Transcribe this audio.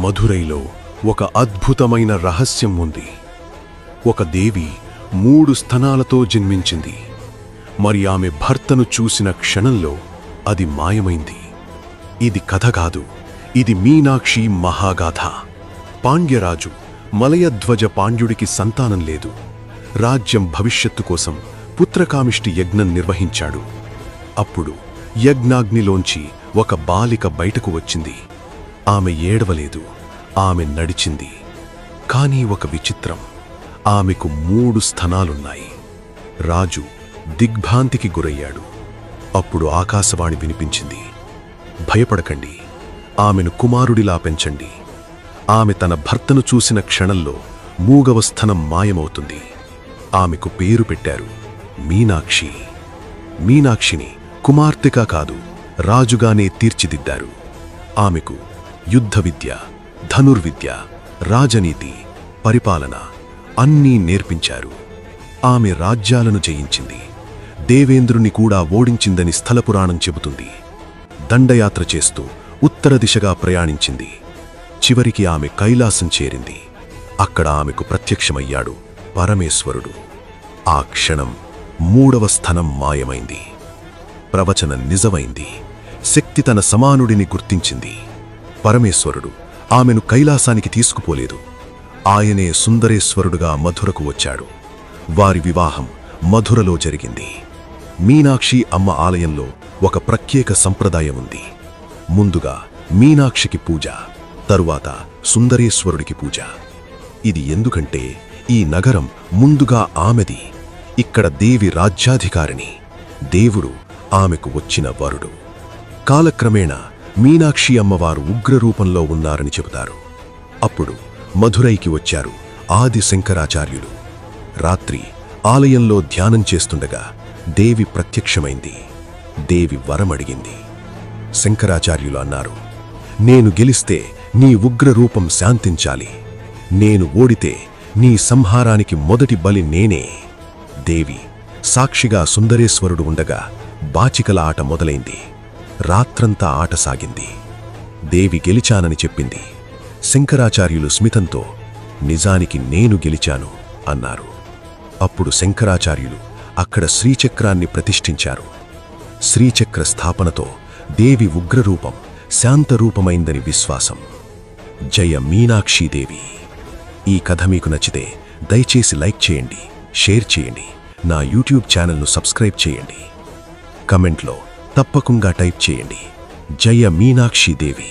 మధురైలో ఒక అద్భుతమైన రహస్యం ఉంది. ఒక దేవి 3 స్తనాలతో జన్మించింది. మరి ఆమె భర్తను చూసిన క్షణంలో అది మాయమైంది. ఇది కథ కాదు, ఇది మీనాక్షి మహాగాథ. పాండ్యరాజు మలయధ్వజ పాండ్యుడికి సంతానం లేదు. రాజ్యం భవిష్యత్తు కోసం పుత్రకామిష్టి యజ్ఞం నిర్వహించాడు. అప్పుడు యజ్ఞాగ్నిలోంచి ఒక బాలిక బయటకు వచ్చింది. ఆమె ఏడవలేదు, ఆమె నడిచింది. కానీ ఒక విచిత్రం, ఆమెకు 3 స్తనాలున్నాయి. రాజు దిగ్భ్రాంతికి గురయ్యాడు. అప్పుడు ఆకాశవాణి వినిపించింది, భయపడకండి, ఆమెను కుమారుడిలా పెంచండి. ఆమె తన భర్తను చూసిన క్షణంలో మూగవ స్తనం మాయమవుతుంది. ఆమెకు పేరు పెట్టారు మీనాక్షి. మీనాక్షిని కుమార్తెగా కాదు, రాజుగానే తీర్చిదిద్దారు. ఆమెకు యుద్ధ విద్య, ధనుర్విద్య, రాజనీతి, పరిపాలన అన్నీ నేర్పించారు. ఆమె రాజ్యాలను జయించింది. దేవేంద్రుని కూడా ఓడించిందని స్థలపురాణం చెబుతుంది. దండయాత్ర చేస్తూ ఉత్తర దిశగా ప్రయాణించింది. చివరికి ఆమె కైలాసం చేరింది. అక్కడ ఆమెకు ప్రత్యక్షమయ్యాడు పరమేశ్వరుడు. ఆ క్షణం 3వ స్థనం మాయమైంది. ప్రవచనం నిజమైంది. శక్తి తన సమానుడిని గుర్తించింది. పరమేశ్వరుడు ఆమెను కైలాసానికి తీసుకుపోలేదు. ఆయనే సుందరేశ్వరుడుగా మధురకు వచ్చాడు. వారి వివాహం మధురలో జరిగింది. మీనాక్షి అమ్మ ఆలయంలో ఒక ప్రత్యేక సంప్రదాయం ఉంది. ముందుగా మీనాక్షికి పూజ, తరువాత సుందరేశ్వరుడికి పూజ. ఇది ఎందుకంటే ఈ నగరం ముందుగా ఆమెది. ఇక్కడ దేవి రాజ్యాధికారిణి, దేవుడు ఆమెకు వచ్చిన వరుడు. కాలక్రమేణా మీనాక్షి అమ్మవారు ఉగ్రరూపంలో ఉన్నారని చెబుతారు. అప్పుడు మధురైకి వచ్చారు ఆది శంకరాచార్యులు. రాత్రి ఆలయంలో ధ్యానం చేస్తుండగా దేవి ప్రత్యక్షమైంది. దేవి వరమడిగింది. శంకరాచార్యులు అన్నారు, నేను గెలిస్తే నీ ఉగ్రరూపం శాంతించాలి, నేను ఓడితే నీ సంహారానికి మొదటి బలి నేనే. దేవి సాక్షిగా సుందరేశ్వరుడు ఉండగా బాచికల ఆట మొదలైంది. రాత్రంతా ఆట సాగింది. దేవి గెలిచానని చెప్పింది. శంకరాచార్యులు స్మితంతో, నిజానికి నేను గెలిచాను అన్నారు. అప్పుడు శంకరాచార్యులు అక్కడ శ్రీచక్రాన్ని ప్రతిష్ఠించారు. శ్రీచక్ర స్థాపనతో దేవి ఉగ్రరూపం శాంతరూపమైందని విశ్వాసం. జయ మీనాక్షీదేవి. ఈ కథ మీకు నచ్చితే దయచేసి లైక్ చేయండి, షేర్ చేయండి, నా యూట్యూబ్ ఛానల్ను సబ్స్క్రైబ్ చేయండి. కమెంట్లో తప్పకుండా టైప్ చేయండి, జయ మీనాక్షీదేవి.